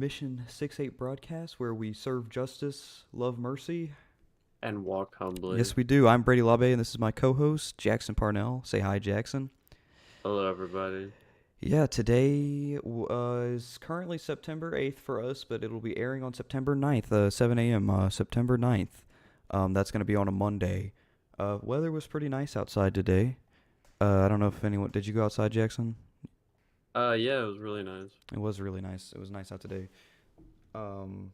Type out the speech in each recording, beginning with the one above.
Mission 6-8 broadcast where we serve justice, love mercy. And walk humbly. Yes, we do. I'm Brady Labe, and this is my co-host, Jackson Parnell. Say hi, Jackson. Hello, everybody. Yeah, today is currently September 8th for us, but it'll be airing on September 9th, 7 a.m., September 9th. That's going to be on a Monday. Weather was pretty nice outside today. I don't know if anyone... Did you go outside, Jackson? Yeah, it was really nice. It was really nice. It was nice out today. Um,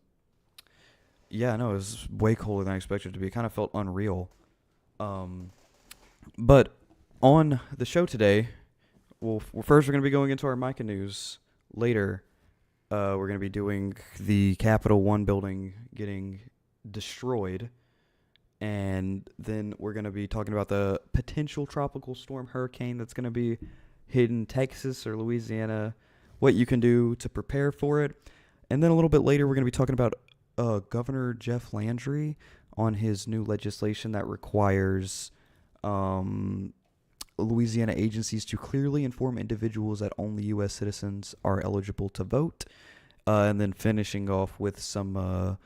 yeah, no, it was way colder than I expected it to be. It kind of felt unreal. But on the show today, first we're going to be going into our Micah news. Later, we're going to be doing the Capital One building getting destroyed. And then we're going to be talking about the potential tropical storm hurricane that's going to be hitting Texas or Louisiana, what you can do to prepare for it. And then a little bit later, we're going to be talking about Governor Jeff Landry on his new legislation that requires Louisiana agencies to clearly inform individuals that only U.S. citizens are eligible to vote. And then finishing off with some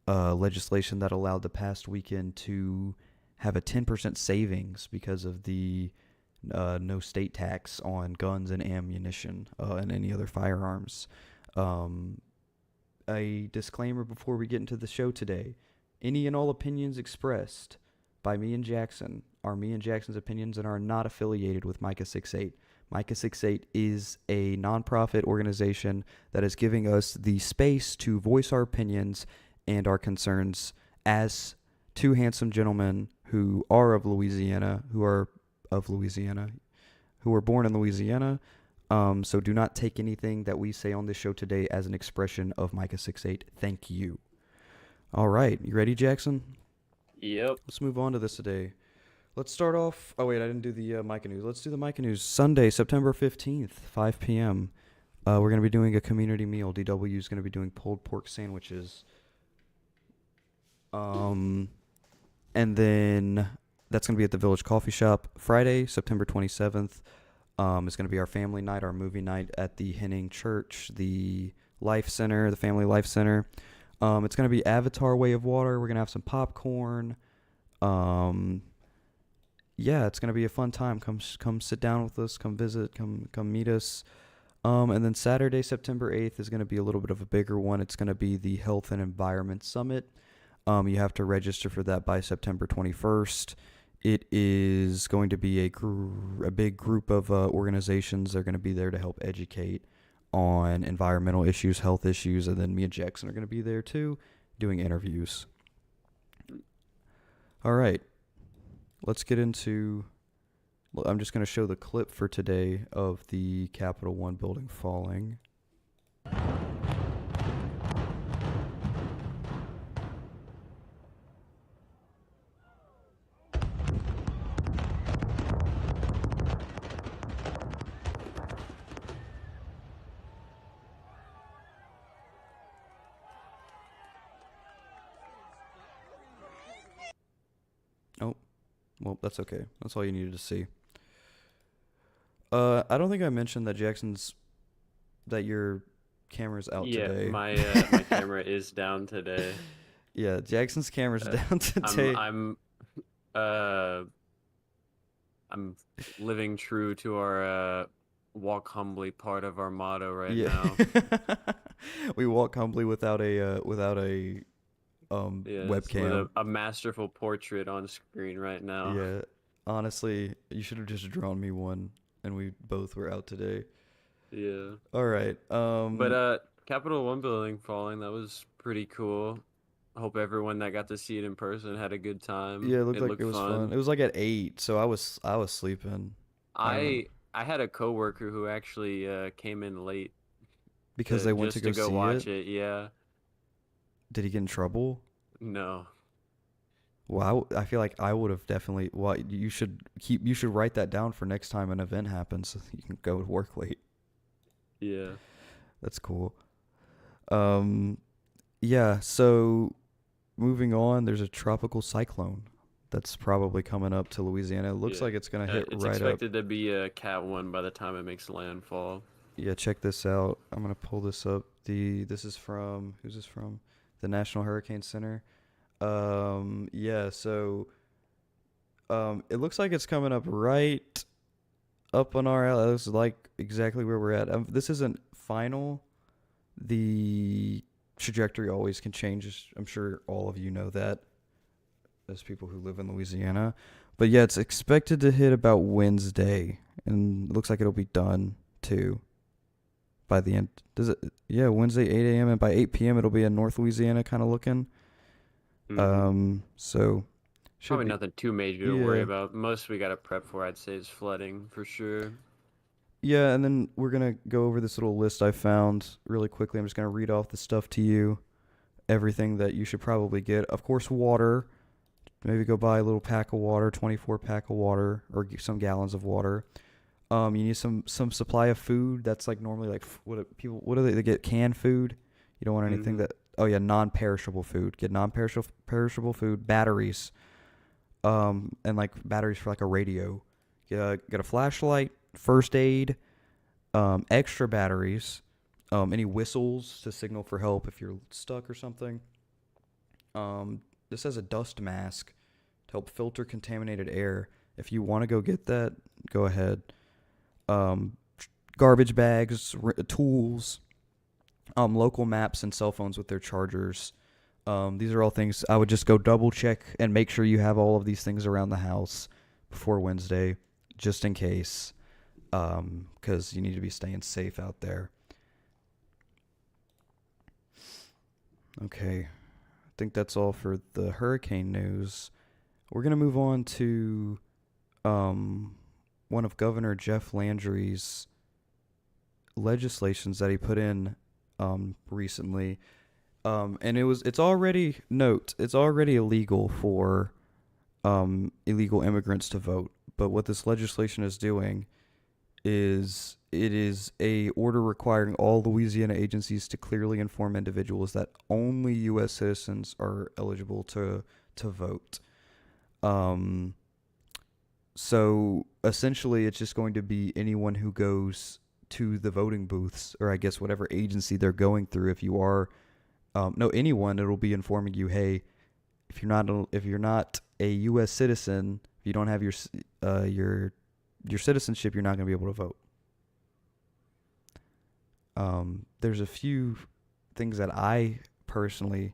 legislation that allowed the past weekend to have a 10% savings because of the no state tax on guns and ammunition and any other firearms. A disclaimer before we get into the show today. Any and all opinions expressed by me and Jackson are me and Jackson's opinions and are not affiliated with Micah 6-8. Micah 6-8 is a nonprofit organization that is giving us the space to voice our opinions and our concerns as two handsome gentlemen who are of Louisiana, who are born in Louisiana. So do not take anything that we say on this show today as an expression of Micah 6-8. Thank you. All right. You ready, Jackson? Yep. Let's move on to this today. Let's start off. Oh, wait, I didn't do the Micah news. Let's do the Micah news. Sunday, September 15th, 5 p.m. We're going to be doing a community meal. DW is going to be doing pulled pork sandwiches. And then that's going to be at the Village Coffee Shop. Friday, September 27th, is going to be our family night, our movie night at the Henning Church, the Life Center, the Family Life Center. It's going to be Avatar Way of Water. We're going to have some popcorn. Yeah, it's going to be a fun time. Come sit down with us. Come visit. Come meet us. And then Saturday, September 8th is going to be a little bit of a bigger one. It's going to be the Health and Environment Summit. You have to register for that by September 21st. It is going to be a big group of organizations. They're going to be there to help educate on environmental issues, health issues, and then me and Jackson are going to be there too, doing interviews. All right. Let's get into... I'm just going to show the clip for today of the Capital One building falling. Oh, well, that's okay. That's all you needed to see. I don't think I mentioned that your camera's out today. Yeah, my camera is down today. Yeah, Jackson's camera's down today. I'm living true to our walk humbly part of our motto right now. We walk humbly without a Yes, webcam. with a masterful portrait on screen right now. Yeah, honestly, you should have just drawn me one, and we both were out today. Yeah. All right. But Capital One building falling, that was pretty cool. Hope everyone that got to see it in person had a good time. Yeah, it looked like it was fun. It was like at 8, so I was sleeping. I had a coworker who actually came in late Because they went to go see watch it. Yeah. Did he get in trouble? No. Well, I feel like I would have definitely. Well, you should write that down for next time an event happens, so you can go to work late. Yeah. That's cool. Yeah. So, moving on, there's a tropical cyclone that's probably coming up to Louisiana. It looks like it's gonna hit It's right up. expected to be a Cat 1 by the time it makes landfall. Yeah, check this out. I'm gonna pull this up. This is from who's this from? The National Hurricane Center. Yeah. So it looks like it's coming up right up on our alley. This is like exactly where we're at. This isn't final. The trajectory always can change. I'm sure all of you know that as people who live in Louisiana. But yeah, it's expected to hit about Wednesday, and it looks like it'll be done too by the end. Does it? Yeah, Wednesday 8 a.m. and by 8 p.m. it'll be in North Louisiana, kind of looking. Hmm. So should Probably be. nothing too major to worry Yeah, about. Most we gotta prep for, I'd say, is flooding for sure. yeah, and then we're gonna go over this little list I found really quickly. I'm just gonna read off the stuff to you, everything that you should probably get. Of course, water. Maybe go buy a little pack of water, 24 pack of water, or some gallons of water. You need some supply of food. That's like normally like what do they get canned food. You don't want anything Hmm. that oh yeah non-perishable food. Get non-perishable food. Batteries. And like batteries for like a radio. Get a flashlight. First aid. Extra batteries. Any whistles to signal for help if you're stuck or something. This has a dust mask to help filter contaminated air. If you want to go get that, go ahead. Um, Garbage bags, tools, local maps, and cell phones with their chargers. These are all things I would just go double check and make sure you have all of these things around the house before Wednesday, just in case, because you need to be staying safe out there. Okay, I think that's all for the hurricane news. We're gonna move on to um, one of Governor Jeff Landry's legislations that he put in recently. And it's already illegal for illegal immigrants to vote. But what this legislation is doing is it is a order requiring all Louisiana agencies to clearly inform individuals that only U.S. citizens are eligible to vote. Um, so essentially, it's just going to be anyone who goes to the voting booths, or I guess whatever agency they're going through. If you are, no, anyone, it'll be informing you, hey, if you're not a U.S. citizen, if you don't have your citizenship, you're not going to be able to vote. There's a few things that I personally,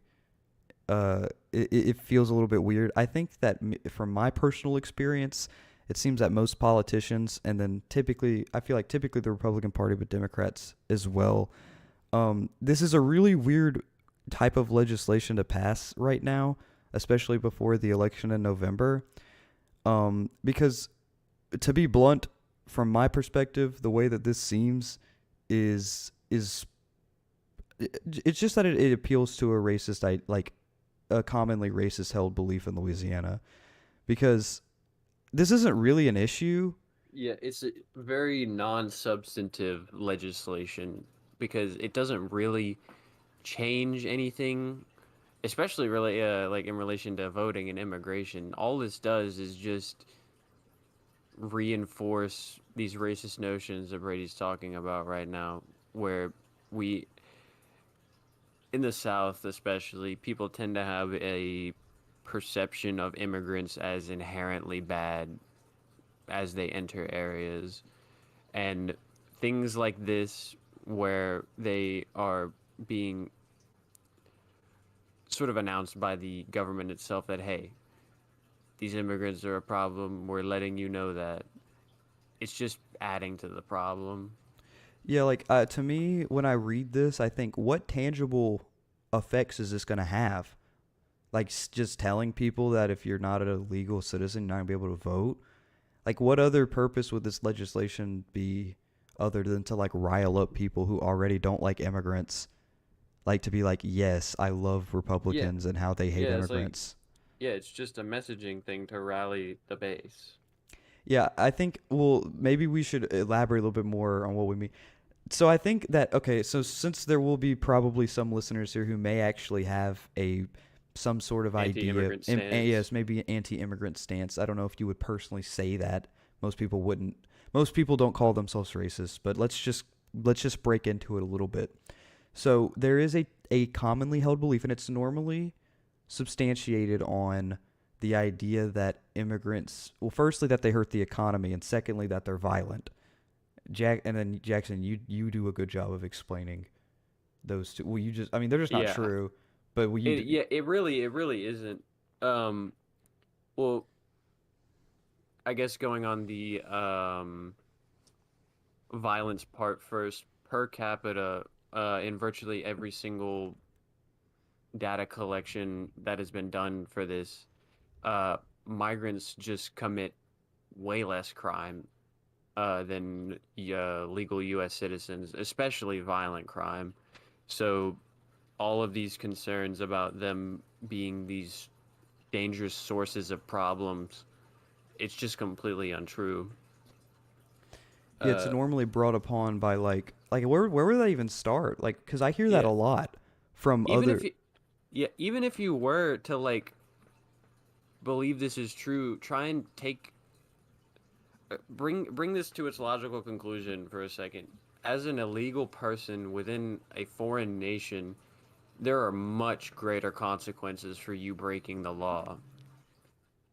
it feels a little bit weird. I think that from my personal experience, it seems that most politicians, and then I feel like typically the Republican Party, but Democrats as well, this is a really weird type of legislation to pass right now, especially before the election in November. Because to be blunt, from my perspective, the way that this seems is it's just that it appeals to a racist, like a commonly racist held belief in Louisiana, because this isn't really an issue. Yeah, it's a very non-substantive legislation because it doesn't really change anything, especially really like in relation to voting and immigration. All this does is just reinforce these racist notions that Brady's talking about right now, where we in the South especially, people tend to have a perception of immigrants as inherently bad as they enter areas. And things like this, where they are being sort of announced by the government itself that, hey, these immigrants are a problem, we're letting you know that, it's just adding to the problem. Yeah, like to me, when I read this, I think what tangible effects is this going to have? Like just telling people that if you're not a legal citizen, you're not going to be able to vote. Like, what other purpose would this legislation be other than to like rile up people who already don't like immigrants? Like to be like, yes, I love Yeah, Republicans and how they hate yeah, it's like, immigrants. yeah, it's just a messaging thing to rally the base. Yeah, I think, well, maybe we should elaborate a little bit more on what we mean. So I think that, okay, so since there will be probably some listeners here who may actually have some sort of idea, Anti-immigrant yes, stance. maybe an anti-immigrant stance. I don't know if you would personally say that. Most people wouldn't. Most people don't call themselves racist, but let's just let's just break into it a little bit. So there is a commonly held belief, and it's normally substantiated on the idea that immigrants, well, firstly that they hurt the economy, and secondly that they're violent. And then Jackson, you do a good job of explaining those two. Well, you just, I mean, they're just not Yeah, true. But will you? it really isn't. Um, well, I guess going on the violence part first, per capita, in virtually every single data collection that has been done for this, migrants just commit way less crime than legal U.S. citizens, especially violent crime. So all of these concerns about them being these dangerous sources of problems, it's just completely untrue. Yeah, it's Uh, normally brought upon by like where would that even start? Like, because I hear that yeah, a lot from even if other. you, yeah, even if you were to like believe this is true, try and take bring this to its logical conclusion for a second. As an illegal person within a foreign nation, there are much greater consequences for you breaking the law.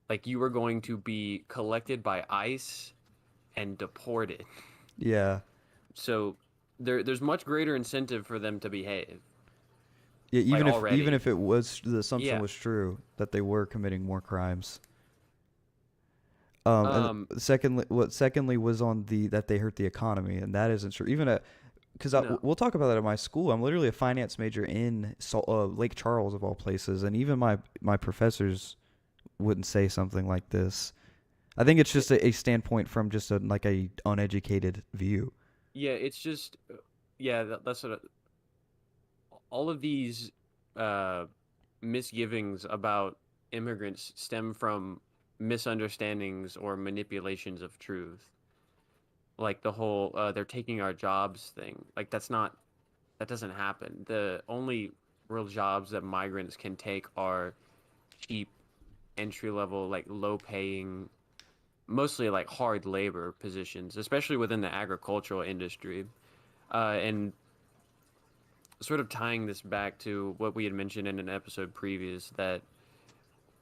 Like you are going to be collected by ICE and deported. Yeah, So there's much greater incentive for them to behave. yeah. Like Even already. if it was the assumption Yeah. was true that they were committing more crimes. And Um secondly was on the that they hurt the economy, and that isn't true. Even because no. we'll talk about that at my school. I'm literally a finance major in Lake Charles of all places, and even my professors wouldn't say something like this. I think it's Yeah, just a standpoint from just a uneducated view. yeah, it's just yeah, that's what all of these uh misgivings about immigrants stem from misunderstandings or manipulations of truth. Like the whole they're taking our jobs thing. Like that doesn't happen. The only real jobs that migrants can take are cheap entry level, like low paying, mostly like hard labor positions, especially within the agricultural industry. And sort of tying this back to what we had mentioned in an episode previous, that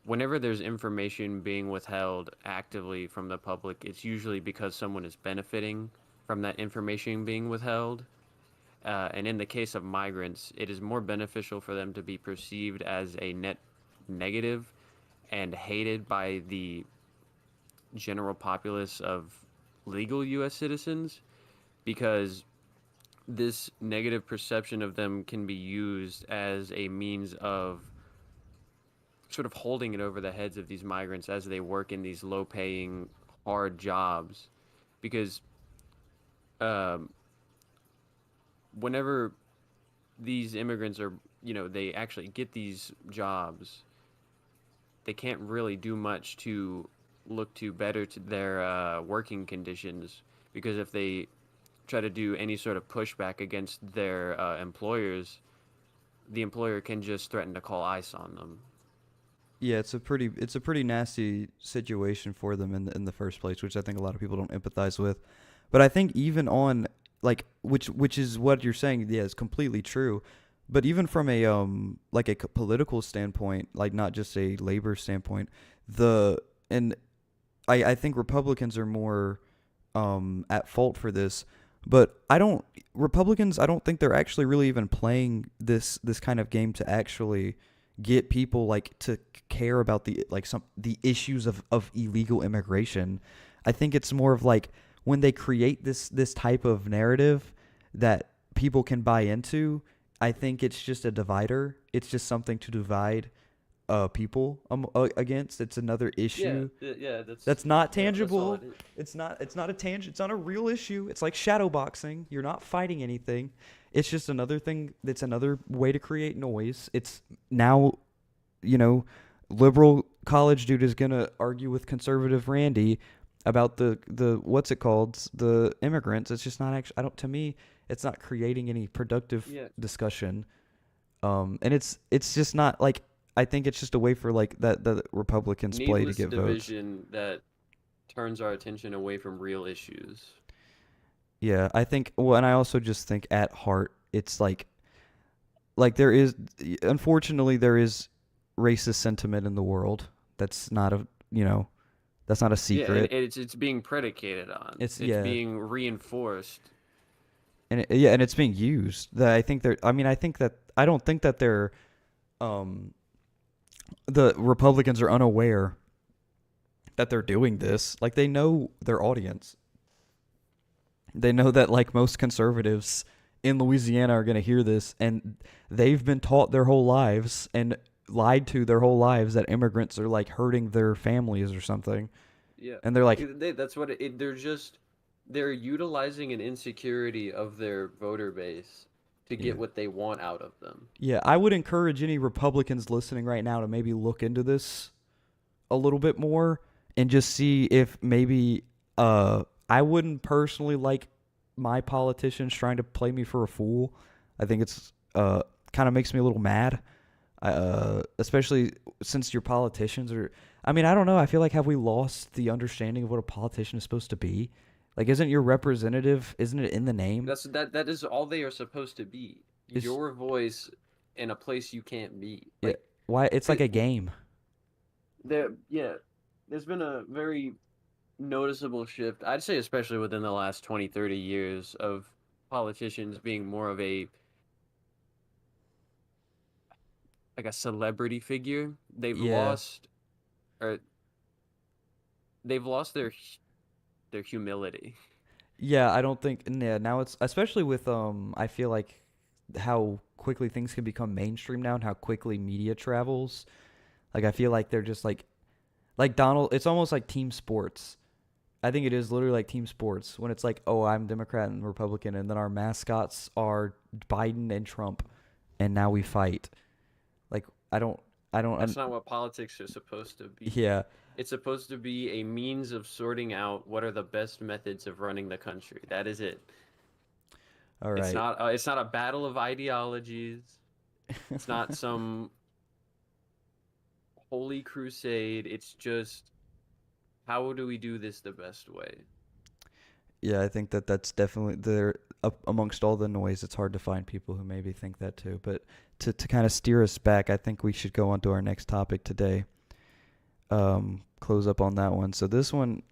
whenever there's information being withheld actively from the public, it's usually because someone is benefiting from that information being withheld. And in the case of migrants, it is more beneficial for them to be perceived as a net negative and hated by the general populace of legal U.S. citizens, because this negative perception of them can be used as a means of sort of holding it over the heads of these migrants as they work in these low paying, hard jobs. Because um, whenever these immigrants are, they actually get these jobs, they can't really do much to look to better to their working conditions, because if they try to do any sort of pushback against their employers, the employer can just threaten to call ICE on them. Yeah, it's a pretty nasty situation for them in the first place, which I think a lot of people don't empathize with. But I think even on like which is what you're saying, yeah, is completely true. But even from a like a political standpoint, like not just a labor standpoint, the and I think Republicans are more at fault for this. But Republicans, I don't think they're actually really even playing this kind of game to actually get people like to care about the issues of illegal immigration. I think it's more of like when they create this type of narrative that people can buy into. I think it's just a divider. It's just something to divide people against. It's another Yeah, issue yeah, that's not that's all tangible. it is. It's not a real issue. It's like shadow boxing. You're not fighting anything. It's just another thing. It's another way to create noise. It's now, you know, liberal college dude is gonna argue with conservative Randy about the what's it called, the immigrants. It's just not actually. I don't. To me, it's not creating any productive Yeah, discussion. And it's just not like, I think it's just a way for like that the Republicans play to needless get votes. division that turns our attention away from real issues. Yeah, I think. Well, and I also just think at heart, it's like there is, unfortunately, there is racist sentiment in the world. That's not a, you know, that's not a Yeah, and secret. it's being predicated on. It's It's yeah, being reinforced. yeah, and it's being used. That I think they're. I mean, I don't think that they're. Um, the Republicans are unaware that they're doing this. Like they know their audience. They know that like most conservatives in Louisiana are going to hear this, and they've been taught their whole lives and lied to their whole lives that immigrants are like hurting their families or something. Yeah, And they're like, that's what they're utilizing an insecurity of their voter base to yeah. get what they want out of them. Yeah, I would encourage any Republicans listening right now to maybe look into this a little bit more and just see if maybe I wouldn't personally like my politicians trying to play me for a fool. I think it's kind of makes me a little mad. Especially since your politicians are I mean, I don't know. I feel like have we lost the understanding of what a politician is supposed to be? Like isn't your representative isn't it in the name? That is all they are supposed to be. Is Your voice in a place you can't be. yeah, Like why it's like it, a game. yeah, there's been a very noticeable shift. I'd say especially within the last 20, 30 years of politicians being more of a like a celebrity figure. Yeah. Or they've lost their humility. Yeah, I don't think yeah, now it's especially with I feel like how quickly things can become mainstream now and how quickly media travels. Like I feel like they're just like Donald it's almost like team sports. I think it is literally like team sports when it's like, "Oh, I'm Democrat and Republican and then our mascots are Biden and Trump and now we fight." Like I don't That's not what politics is supposed to be. yeah. It's supposed to be a means of sorting out what are the best methods of running the country. That is it. All right. It's not a battle of ideologies. It's not some holy crusade. It's just how do we do this the best way? Yeah, I think that that's definitely there up amongst all the noise. It's hard to find people who maybe think that too. But to kind of steer us back, I think we should go on to our next topic today. Close up on that one. So this one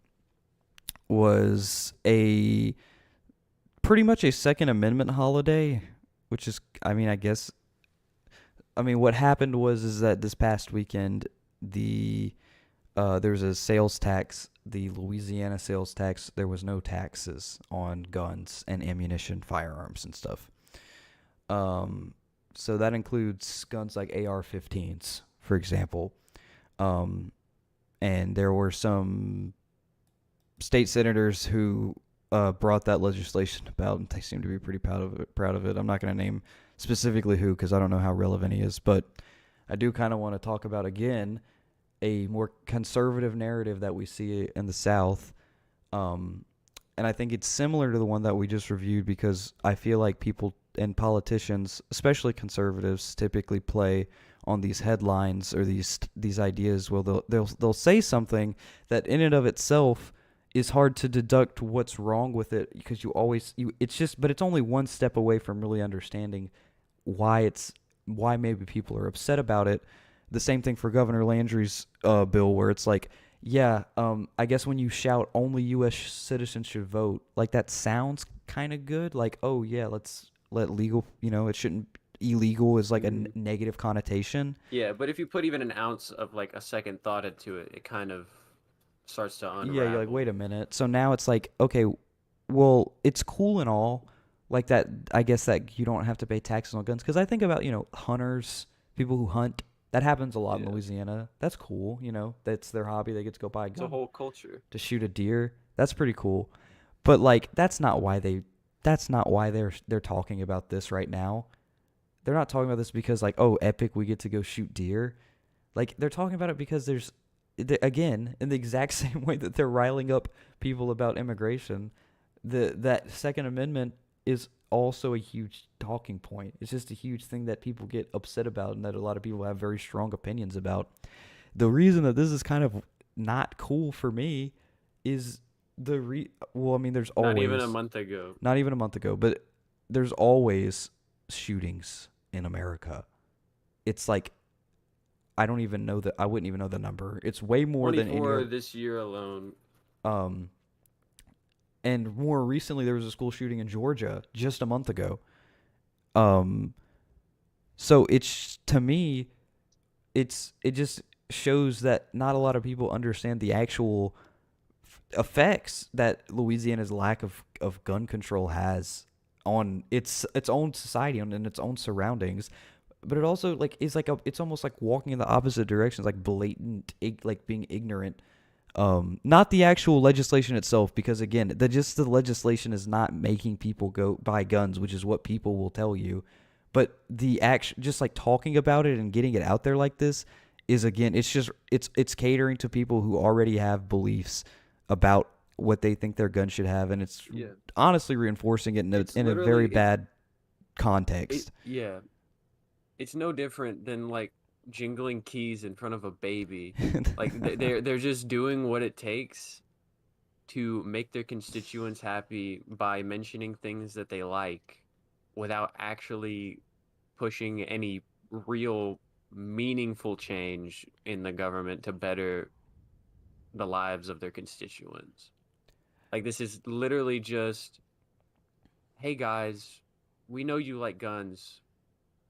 was a pretty much a Second Amendment holiday, which is, I mean, I guess, I mean, what happened was is that this past weekend, the there was a sales tax, the Louisiana sales tax. There was no taxes on guns and ammunition, firearms and stuff. Um, so that includes guns like AR-15s, for example. Um, and there were some state senators who brought that legislation about, and they seem to be pretty proud of it. Proud of it. I'm not going to name specifically who because I don't know how relevant he is, but I do kind of want to talk about again a more conservative narrative that we see in the South. Um, and I think it's similar to the one that we just reviewed because I feel like people and politicians, especially conservatives, typically play on these headlines or these ideas. Well, they'll say something that in and of itself is hard to deduct what's wrong with it because it's just but it's only one step away from really understanding why maybe people are upset about it. The same thing for Governor Landry's bill, where it's like, yeah, I guess when you shout only U.S. citizens should vote, like that sounds kind of good. Like, oh yeah, let's let legal, it shouldn't illegal is like a negative connotation. Yeah, but if you put even an ounce of like a second thought into it, it kind of starts to Yeah, you're like, unravel. wait a minute. So now it's like, okay, well, it's cool and all, like that. I guess that you don't have to pay taxes on guns because I think about hunters, people who hunt. That happens a lot in Yeah, Louisiana. That's cool. That's their hobby. They get to go buy a it's a gun whole culture. to shoot a deer. That's pretty cool. But like that's not why they're talking about this right now. They're not talking about this because like, oh, epic, we get to go shoot deer. Like they're talking about it because again, in the exact same way that they're riling up people about immigration, that Second Amendment is also a huge talking point. It's just a huge thing that people get upset about and that a lot of people have very strong opinions about. The reason that this is kind of not cool for me is well, I mean, there's Not even a always month ago. not even a month ago, but there's always shootings in America. It's like I wouldn't even know the number. It's way more than any 24 other. this year alone. Um, and more recently, there was a school shooting in Georgia just a month ago. Um, so it's to me, it just shows that not a lot of people understand the actual effects that Louisiana's lack of gun control has on its own society and its own surroundings. But it also like is like it's almost like walking in the opposite directions, like blatant, like being ignorant. Not the actual legislation itself, because again, the legislation is not making people go buy guns, which is what people will tell you. But the action, just like talking about it and getting it out there like this, is again, it's catering to people who already have beliefs about what they think their gun should have, and it's Yeah. honestly reinforcing it It's in a very literally bad context. yeah. It's no different than like jingling keys in front of a baby. Like they're just doing what it takes to make their constituents happy by mentioning things that they like without actually pushing any real meaningful change in the government to better the lives of their constituents. Like this is literally just, hey guys, we know you like guns.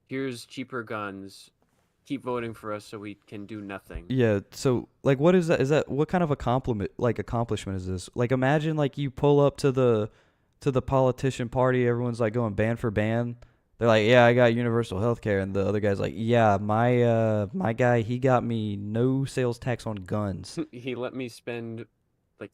Here's cheaper guns. Keep voting for us so we can do nothing. Yeah, so like what is that? Is that what kind of a compliment like accomplishment is this? Like imagine like you pull up to the politician party, everyone's like going band for band. They're like, "Yeah, I got universal health care." And the other guy's like, "Yeah, my guy, he got me no sales tax on guns." He let me spend like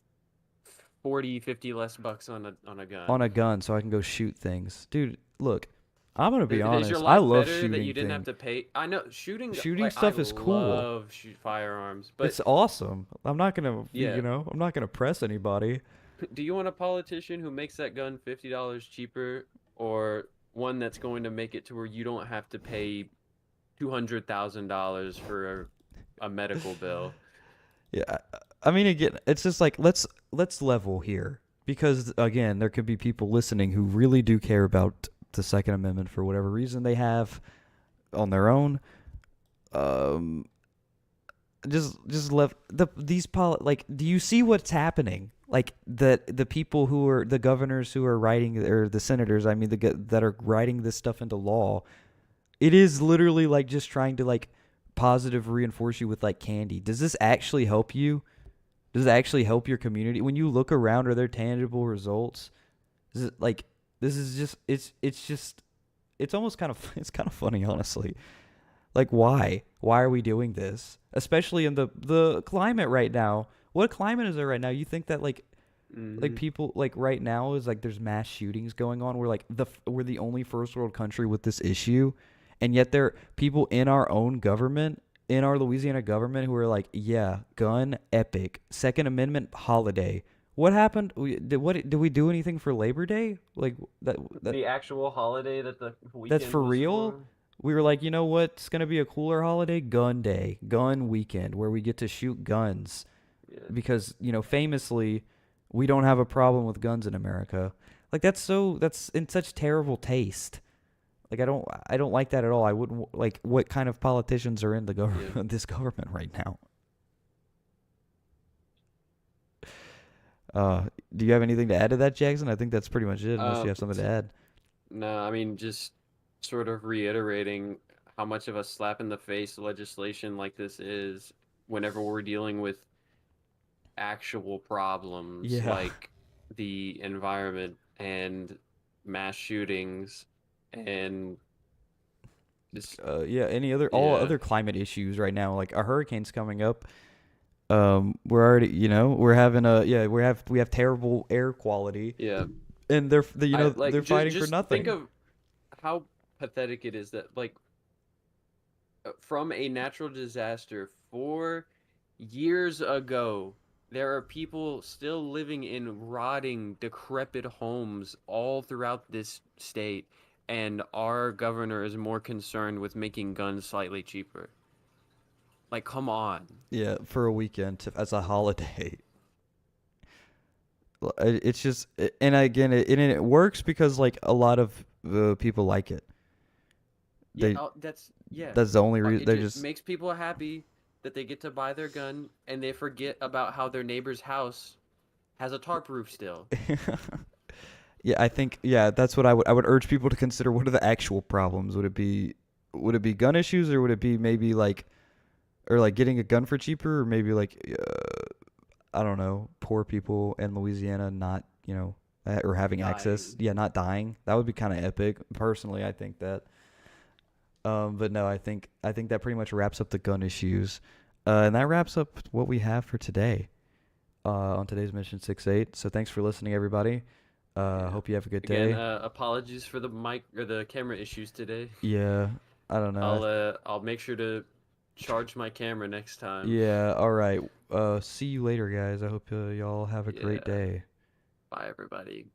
40, 50 less bucks on a On gun. a gun so I can go shoot things. Dude, look, I'm going to be Is your honest. I life love better that you shooting didn't have things. to pay? I know shooting, Shooting like I stuff is cool. love shoot firearms, but It's awesome. I'm not going to, yeah. I'm not going to press anybody. Do you want a politician who makes that gun $50 cheaper, or one that's going to make it to where you don't have to pay $200,000 for a medical bill? Yeah, I mean, again, it's just like let's level here, because again, there could be people listening who really do care about the Second Amendment for whatever reason they have on their own. Um, just left like, do you see what's happening? Like the people who are the governors who are writing, or the senators, I mean, that are writing this stuff into law. It is literally like just trying to like positive reinforce you with like candy. Does this actually help you? Does it actually help your community? When you look around, are there tangible results? Is it like this is just it's just it's almost kind of it's kind of funny, honestly. Like why? Why are we doing this? Especially in the climate right now. What climate is there right now? You think that like Hmm. people like right now is like there's mass shootings going on. We're the only first world country with this issue, and yet there are people in our own government, in our Louisiana government, who are like, yeah, gun epic, Second Amendment holiday. What happened? Did we do anything for Labor Day? Like that The actual holiday that the that's weekend for was real? for? We were like, you know what's gonna be a cooler holiday? Gun Day, Gun Weekend, where we get to shoot guns Yeah. because famously we don't have a problem with guns in America. Like that's in such terrible taste. Like I don't like that at all. I wouldn't like what kind of politicians are in the Yeah. government this government right now. Do you have anything to add to that, Jackson? I think that's pretty much it, unless you have something to add. No, I mean, just sort of reiterating how much of a slap in the face legislation like this is whenever we're dealing with actual problems Yeah. like the environment and mass shootings and just, Yeah, any other all yeah, other climate issues right now, like a hurricane's coming up. We're already, we're having we have terrible air quality, yeah. and I they're like fighting for just think nothing. of how pathetic it is that like from a natural disaster 4 years ago, there are people still living in rotting, decrepit homes all throughout this state, and our governor is more concerned with making guns slightly cheaper. Like, come on. Yeah, for a weekend as a holiday. It's just, and again, it works because like a lot of people like it. Yeah, They that's yeah. That's the only reason. It They're just just makes people happy that they get to buy their gun and they forget about how their neighbor's house has a tarp roof still. yeah. I think yeah. That's what I would urge people to consider. What are the actual problems? Would it be gun issues, or would it be maybe like, or like getting a gun for cheaper, or maybe like I don't know, poor people in Louisiana not, or having access, Dying. yeah, not dying. That would be kind of epic. Personally, I think that. But no, I think that pretty much wraps up the gun issues, and that wraps up what we have for today. On today's mission 6-8. So thanks for listening, everybody. Yeah. Hope you have a good Again, day. apologies for the mic or the camera issues today. Yeah, I don't know. I'll make sure to charge my camera next time. Yeah, all right. See you later, guys. I hope y'all have a great Yeah. day. Bye everybody.